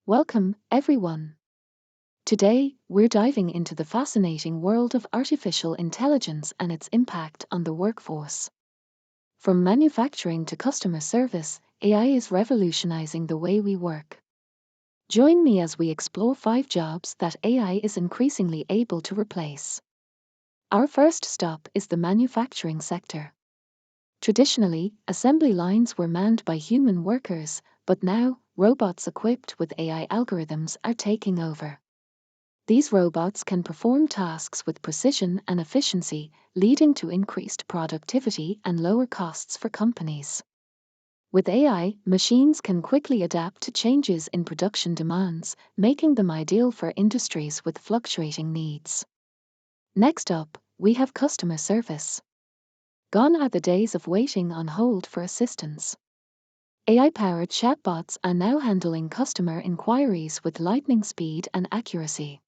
Welcome, everyone. Today, we're diving into the fascinating world of artificial intelligence and its impact on the workforce. From manufacturing to customer service, AI is revolutionizing the way we work. Join me as we explore 5 jobs that AI is increasingly able to replace. Our first stop is the manufacturing sector. Traditionally, assembly lines were manned by human workers, but now, robots equipped with AI algorithms are taking over. These robots can perform tasks with precision and efficiency, leading to increased productivity and lower costs for companies. With AI, machines can quickly adapt to changes in production demands, making them ideal for industries with fluctuating needs. Next up, we have customer service. Gone are the days of waiting on hold for assistance. AI-powered chatbots are now handling customer inquiries with lightning speed and accuracy.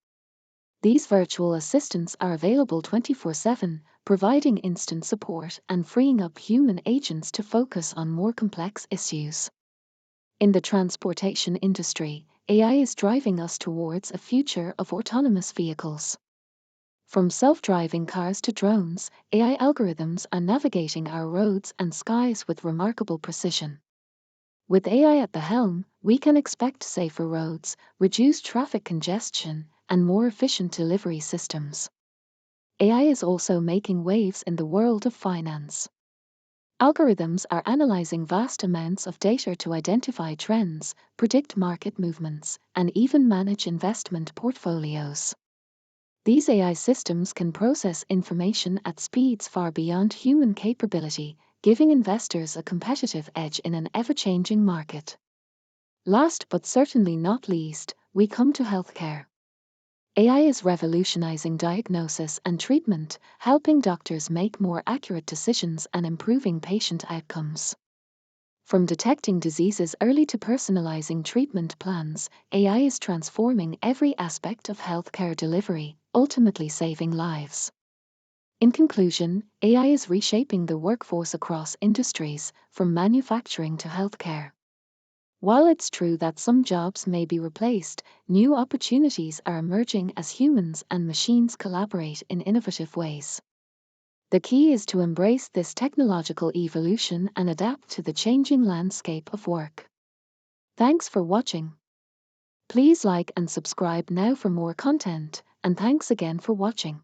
These virtual assistants are available 24/7, providing instant support and freeing up human agents to focus on more complex issues. In the transportation industry, AI is driving us towards a future of autonomous vehicles. From self-driving cars to drones, AI algorithms are navigating our roads and skies with remarkable precision. With AI at the helm, we can expect safer roads, reduced traffic congestion, and more efficient delivery systems. AI is also making waves in the world of finance. Algorithms are analyzing vast amounts of data to identify trends, predict market movements, and even manage investment portfolios. These AI systems can process information at speeds far beyond human capability, giving investors a competitive edge in an ever-changing market. Last but certainly not least, we come to healthcare. AI is revolutionizing diagnosis and treatment, helping doctors make more accurate decisions and improving patient outcomes. From detecting diseases early to personalizing treatment plans, AI is transforming every aspect of healthcare delivery, ultimately saving lives. In conclusion, AI is reshaping the workforce across industries, from manufacturing to healthcare. While it's true that some jobs may be replaced, new opportunities are emerging as humans and machines collaborate in innovative ways. The key is to embrace this technological evolution and adapt to the changing landscape of work. Thanks for watching. Please like and subscribe now for more content, and thanks again for watching.